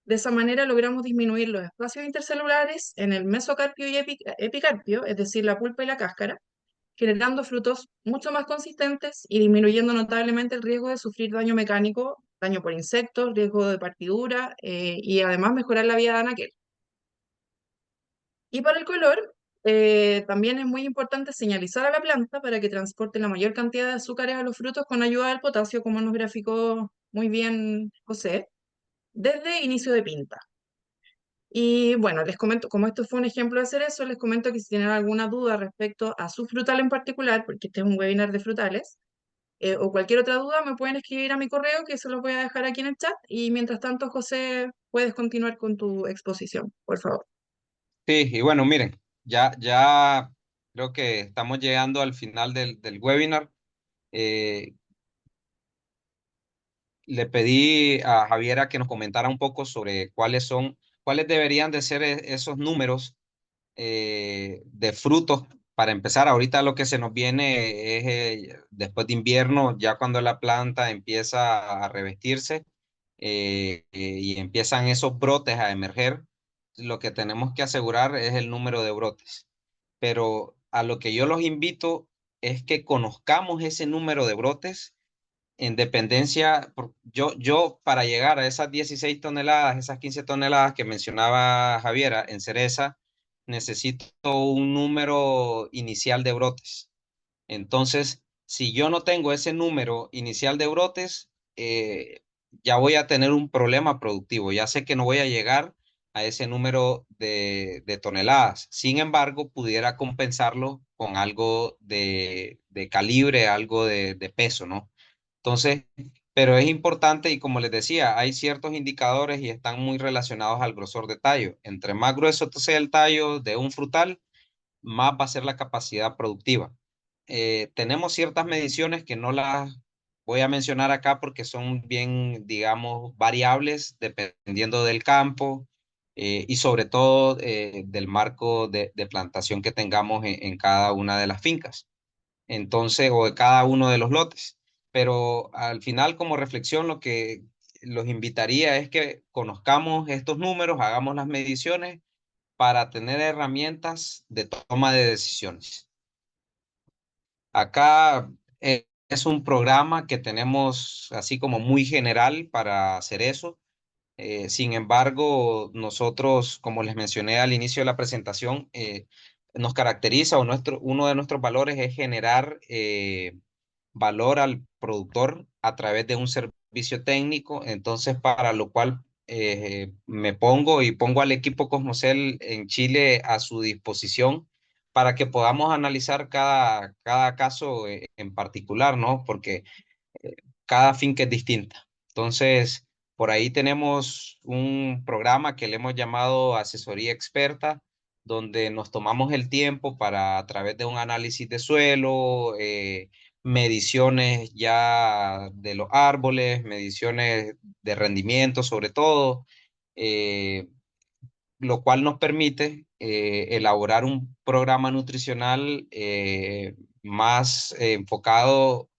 De esa manera logramos disminuir los espacios intercelulares en el mesocarpio y epicarpio, es decir, la pulpa y la cáscara, generando frutos mucho más consistentes y disminuyendo notablemente el riesgo de sufrir daño mecánico, daño por insectos, riesgo de partidura y además mejorar la vida de anaquel. Y para el color, también es muy importante señalizar a la planta para que transporte la mayor cantidad de azúcares a los frutos con ayuda del potasio, como nos graficó muy bien José, desde inicio de pinta. Y bueno, les comento, como esto fue un ejemplo de hacer eso, les comento que si tienen alguna duda respecto a su frutal en particular, porque este es un webinar de frutales, o cualquier otra duda, me pueden escribir a mi correo, que se los voy a dejar aquí en el chat. Y mientras tanto, José, puedes continuar con tu exposición, por favor. Sí, y bueno, miren, ya creo que estamos llegando al final del webinar. Eh, Le pedí a Javiera que nos comentara un poco sobre cuáles deberían de ser esos números de frutos. Para empezar, ahorita lo que se nos viene es después de invierno, ya cuando la planta empieza a revestirse y empiezan esos brotes a emerger, lo que tenemos que asegurar es el número de brotes. Pero a lo que yo los invito es que conozcamos ese número de brotes en dependencia. Yo para llegar a esas 16 toneladas, esas 15 toneladas que mencionaba Javiera en cereza, necesito un número inicial de brotes. Entonces, si yo no tengo ese número inicial de brotes, ya voy a tener un problema productivo. Ya sé que no voy a llegar a ese número de toneladas. Sin embargo, pudiera compensarlo con algo de calibre, algo de peso, ¿no? Entonces, pero es importante y como les decía, hay ciertos indicadores y están muy relacionados al grosor de tallo. Entre más grueso sea el tallo de un frutal, más va a ser la capacidad productiva. Tenemos ciertas mediciones que no las voy a mencionar acá porque son bien, digamos, variables dependiendo del campo y sobre todo del marco de plantación que tengamos en cada una de las fincas. Entonces, o de cada uno de los lotes. Pero al final, como reflexión, lo que los invitaría es que conozcamos estos números, hagamos las mediciones para tener herramientas de toma de decisiones. Acá es un programa que tenemos así como muy general para hacer eso. Sin embargo, nosotros, como les mencioné al inicio de la presentación, nos caracteriza o uno de nuestros valores es generar valor al productor a través de un servicio técnico. Entonces, para lo cual me pongo y pongo al equipo Cosmocel en Chile a su disposición para que podamos analizar cada caso en particular, ¿no? Porque cada finca es distinta. Entonces, por ahí tenemos un programa que le hemos llamado Asesoría Experta, donde nos tomamos el tiempo para, a través de un análisis de suelo, mediciones ya de los árboles, mediciones de rendimiento sobre todo, eh, lo cual nos permite elaborar un programa nutricional más enfocado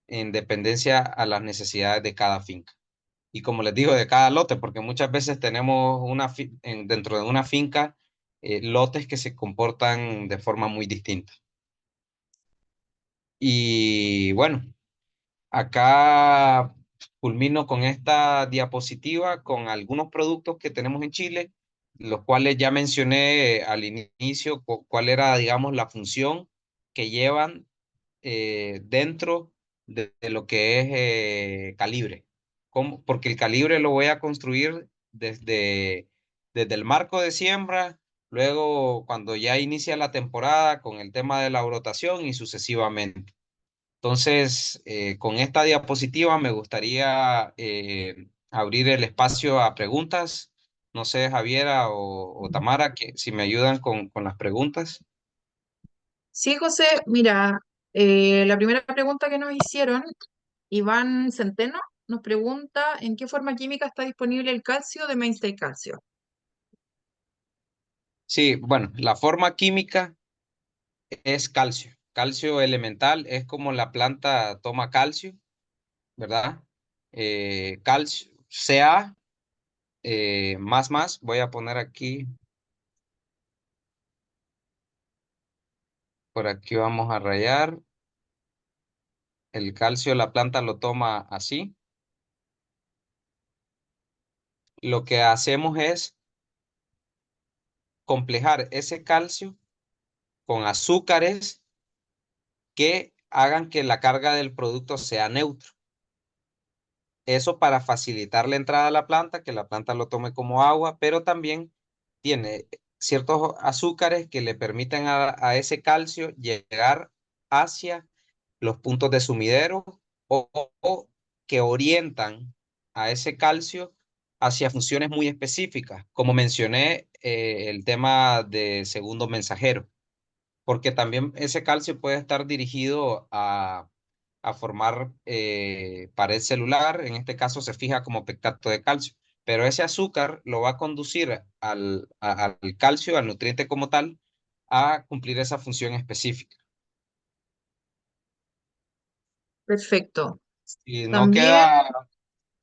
en dependencia a las necesidades de cada finca. Y como les digo, de cada lote, porque muchas veces tenemos dentro de una finca lotes que se comportan de forma muy distinta. Y bueno, acá culmino con esta diapositiva con algunos productos que tenemos en Chile, los cuales ya mencioné al inicio, cuál era, digamos, la función que llevan dentro de lo que es calibre. Porque el calibre lo voy a construir desde el marco de siembra, luego cuando ya inicia la temporada con el tema de la brotación y sucesivamente. Entonces, con esta diapositiva me gustaría abrir el espacio a preguntas. No sé, Javiera o Tamara, que si me ayudan con las preguntas. Sí, José, mira, la primera pregunta que nos hicieron, Iván Centeno. nos pregunta en qué forma química está disponible el calcio de Mainstay Calcio. Sí, bueno, la forma química es calcio. Calcio elemental es como la planta toma calcio, ¿verdad? Calcio, Ca, más, voy a poner aquí, por aquí vamos a rayar. El calcio la planta lo toma así. Lo que hacemos es complejar ese calcio con azúcares que hagan que la carga del producto sea neutro. Eso para facilitar la entrada a la planta, que la planta lo tome como agua, pero también tiene ciertos azúcares que le permiten a ese calcio llegar hacia los puntos de sumidero o que orientan a ese calcio hacia funciones muy específicas, como mencioné, el tema de segundo mensajero, porque también ese calcio puede estar dirigido a formar pared celular, en este caso se fija como pectato de calcio, pero ese azúcar lo va a conducir al calcio, al nutriente como tal, a cumplir esa función específica. Perfecto. Y no También, queda,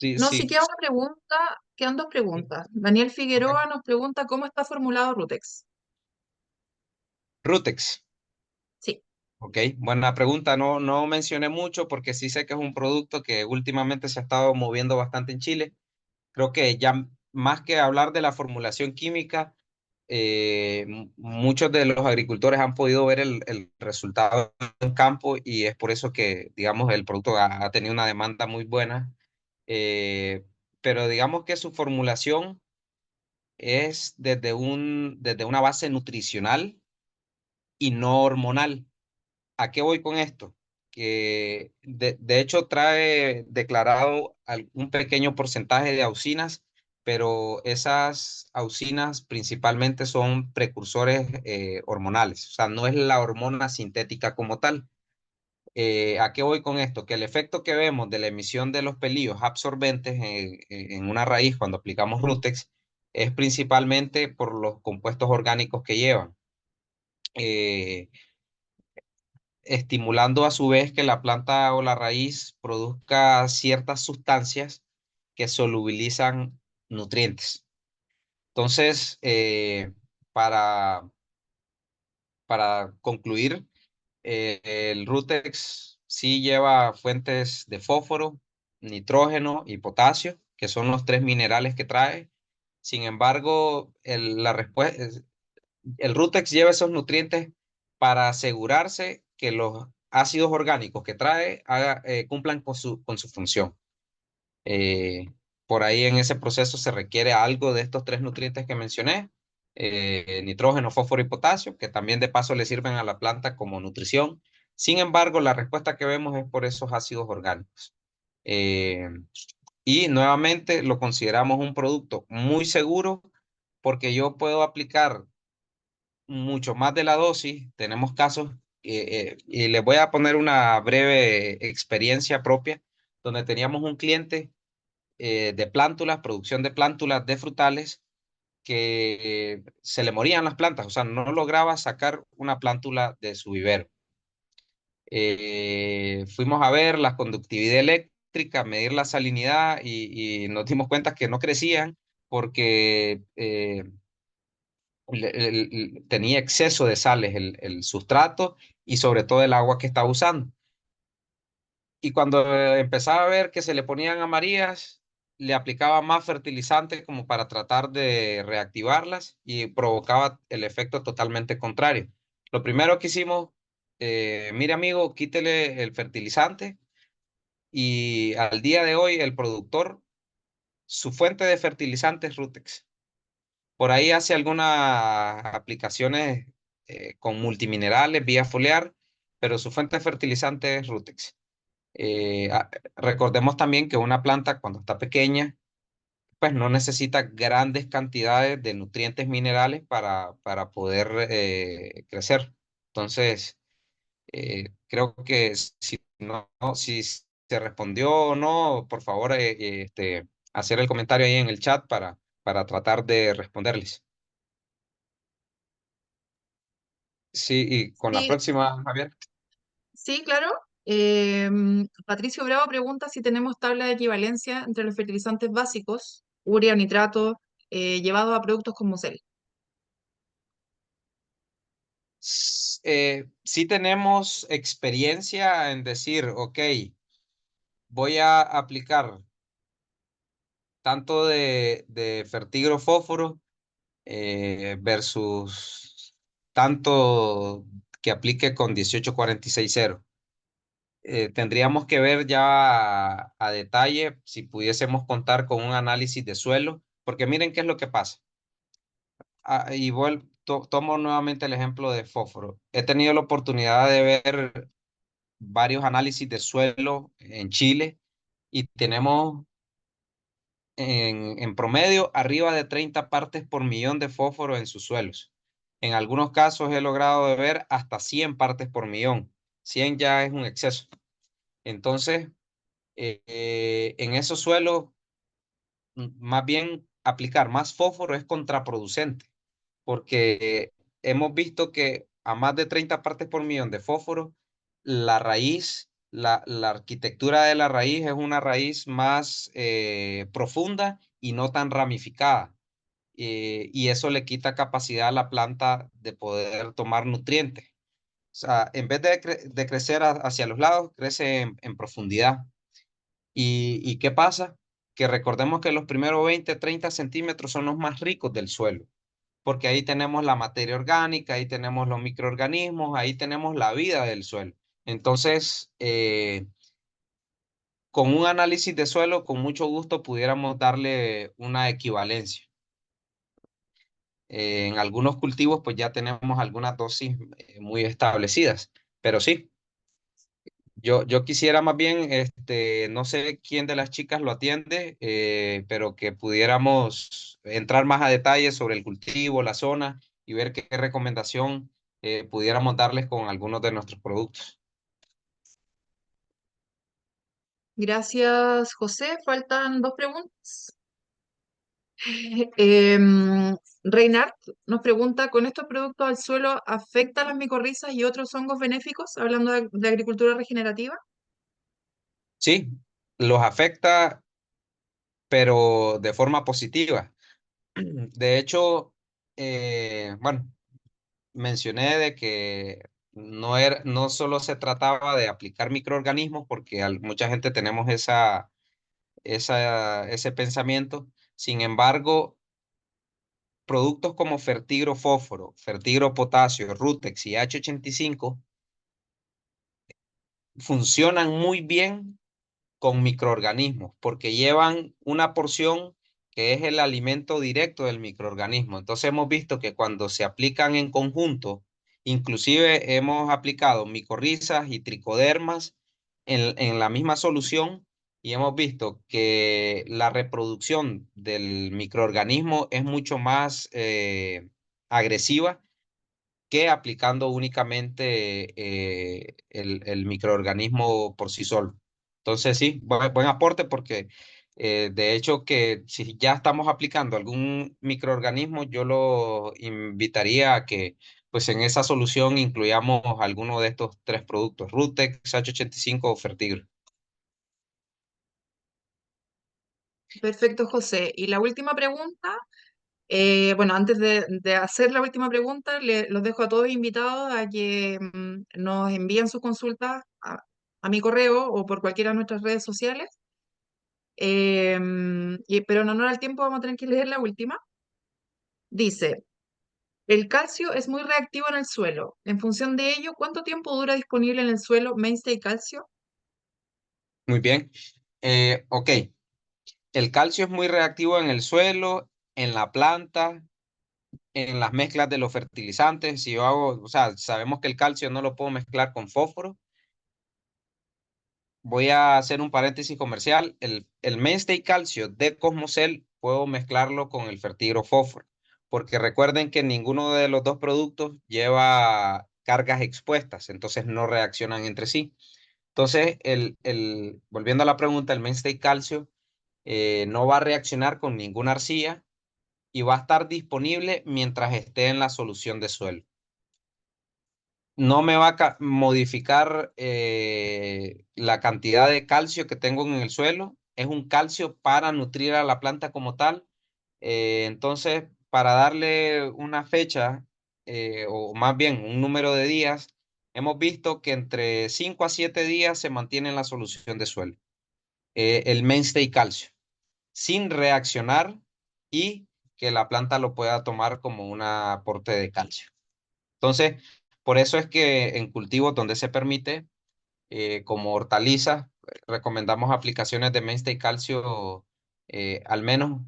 sí, no, si sí, queda una pregunta, quedan dos preguntas. Daniel ok. Figueroa nos pregunta cómo está formulado Rutex. Rutex, Sí, ok, buena pregunta. No, no mencioné mucho porque sí sé que es un producto que últimamente se ha estado moviendo bastante en Chile. Creo que ya más que hablar de la formulación química, muchos de los agricultores han podido ver el resultado en campo y es por eso que, digamos, el producto ha tenido una demanda muy buena. Eh, pero digamos que su formulación es desde una base nutricional y no hormonal. ¿A qué voy con esto? Que de hecho trae declarado un pequeño porcentaje de auxinas, pero esas auxinas principalmente son precursores hormonales, o sea, no es la hormona sintética como tal. ¿A qué voy con esto? Que el efecto que vemos de la emisión de los pelillos absorbentes en una raíz cuando aplicamos Rutex es principalmente por los compuestos orgánicos que llevan. Eh, Estimulando a su vez que la planta o la raíz produzca ciertas sustancias que solubilizan nutrientes. Entonces, para, para concluir, el Rutex sí lleva fuentes de fósforo, nitrógeno y potasio, que son los tres minerales que trae. Sin embargo, la respuesta el Rutex lleva esos nutrientes para asegurarse que los ácidos orgánicos que trae cumplan con su función. Eh, por ahí en ese proceso se requiere algo de estos tres nutrientes que mencioné, nitrógeno, fósforo y potasio, que también de paso le sirven a la planta como nutrición. Sin embargo, la respuesta que vemos es por esos ácidos orgánicos. Eh, y nuevamente lo consideramos un producto muy seguro porque yo puedo aplicar mucho más de la dosis. Tenemos casos, y les voy a poner una breve experiencia propia, donde teníamos un cliente de plántulas, producción de plántulas de frutales, que se le morían las plantas, o sea, no lograba sacar una plántula de su vivero. Fuimos a ver la conductividad eléctrica, medir la salinidad y nos dimos cuenta que no crecían porque tenía exceso de sales el sustrato y sobre todo el agua que estaba usando. Y cuando empezaba a ver que se le ponían amarillas, le aplicaba más fertilizantes como para tratar de reactivarlas y provocaba el efecto totalmente contrario. Lo primero que hicimos, mire amigo, quítele el fertilizante y al día de hoy el productor, su fuente de fertilizante es Rutex. Por ahí hace algunas aplicaciones con multiminerales vía foliar, pero su fuente de fertilizante es Rutex. Recordemos también que una planta cuando está pequeña, pues no necesita grandes cantidades de nutrientes minerales para poder crecer. Entonces, creo que si se respondió o no, por favor, hacer el comentario ahí en el chat para tratar de responderles. Sí, y con la Sí, próxima, Javier. sí, claro. Patricio Bravo pregunta si tenemos tabla de equivalencia entre los fertilizantes básicos, urea, nitrato, llevados a productos como CEL. Sí tenemos experiencia en decir, ok, voy a aplicar tanto de fertigro fósforo versus tanto que aplique con 1846.0. Tendríamos que ver ya a detalle si pudiésemos contar con un análisis de suelo, porque miren qué es lo que pasa. Tomo nuevamente el ejemplo de fósforo. He tenido la oportunidad de ver varios análisis de suelo en Chile y tenemos en promedio arriba de 30 partes por millón de fósforo en sus suelos. En algunos casos he logrado de ver hasta 100 partes por millón. 100 ya es un exceso. Entonces, en esos suelos, más bien aplicar más fósforo es contraproducente, porque hemos visto que a más de 30 partes por millón de fósforo, la raíz, la arquitectura de la raíz es una raíz más profunda y no tan ramificada. Y eso le quita capacidad a la planta de poder tomar nutrientes. O sea, en vez de crecer hacia los lados, crece en profundidad. ¿Y qué pasa? Que recordemos que los primeros 20, 30 centímetros son los más ricos del suelo, porque ahí tenemos la materia orgánica, ahí tenemos los microorganismos, ahí tenemos la vida del suelo. Entonces, con un análisis de suelo, con mucho gusto pudiéramos darle una equivalencia. En algunos cultivos, pues ya tenemos algunas dosis muy establecidas, pero sí. Yo quisiera más bien, no sé quién de las chicas lo atiende, pero que pudiéramos entrar más a detalle sobre el cultivo, la zona y ver qué recomendación pudiéramos darles con algunos de nuestros productos. Gracias, José. Faltan dos preguntas. Reinhardt nos pregunta, ¿con estos productos al suelo afectan las micorrizas y otros hongos benéficos, hablando de agricultura regenerativa? Sí, los afecta, pero de forma positiva. De hecho, bueno, mencioné de que no solo se trataba de aplicar microorganismos, porque mucha gente tenemos ese pensamiento. Sin embargo, productos como fertigro fósforo, fertigro potasio, Rutex y H85 funcionan muy bien con microorganismos, porque llevan una porción que es el alimento directo del microorganismo. Entonces hemos visto que cuando se aplican en conjunto, inclusive hemos aplicado micorrizas y tricodermas en la misma solución y hemos visto que la reproducción del microorganismo es mucho más agresiva que aplicando únicamente el microorganismo por sí solo. Entonces, sí, buen aporte porque de hecho que si ya estamos aplicando algún microorganismo, yo lo invitaría a que pues en esa solución incluyamos alguno de estos tres productos, Rutex, H85 o Fertigro. Perfecto, José. Y la última pregunta, bueno, antes de hacer la última pregunta, los dejo a todos invitados a que nos envíen sus consultas a mi correo o por cualquiera de nuestras redes sociales. Pero en honor al tiempo vamos a tener que leer la última. Dice, el calcio es muy reactivo en el suelo. En función de ello, ¿cuánto tiempo dura disponible en el suelo Mainstay Calcio? Muy bien. Ok, el calcio es muy reactivo en el suelo, en la planta, en las mezclas de los fertilizantes. Si yo hago, o sea, sabemos que el calcio no lo puedo mezclar con fósforo. Voy a hacer un paréntesis comercial. El Mainstay Calcio de Cosmocel puedo mezclarlo con el Fertigro Fósforo, porque recuerden que ninguno de los dos productos lleva cargas expuestas, entonces no reaccionan entre sí. Entonces, volviendo a la pregunta, el mainstay calcio no va a reaccionar con ninguna arcilla y va a estar disponible mientras esté en la solución de suelo. No me va a modificar la cantidad de calcio que tengo en el suelo. Es un calcio para nutrir a la planta como tal. Entonces, para darle una fecha, o más bien un número de días, hemos visto que entre 5 a 7 días se mantiene en la solución de suelo. El mainstay calcio, sin reaccionar y que la planta lo pueda tomar como un aporte de calcio. Entonces, por eso es que en cultivos donde se permite, como hortalizas, recomendamos aplicaciones de mainstay calcio al menos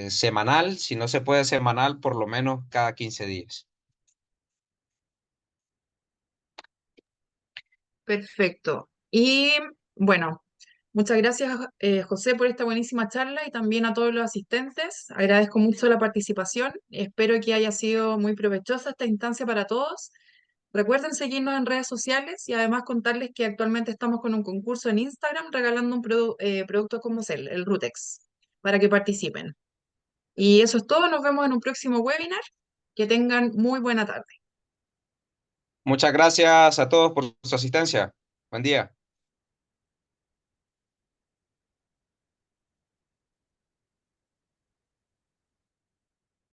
semanal, si no se puede semanal, por lo menos cada 15 días. Perfecto. Y bueno, muchas gracias, José, por esta buenísima charla y también a todos los asistentes. Agradezco mucho la participación. Espero que haya sido muy provechosa esta instancia para todos. Recuerden seguirnos en redes sociales y además contarles que actualmente estamos con un concurso en Instagram regalando un producto como el Rutex, para que participen. Y eso es todo. Nos vemos en un próximo webinar. Que tengan muy buena tarde. Muchas gracias a todos por su asistencia. Buen día.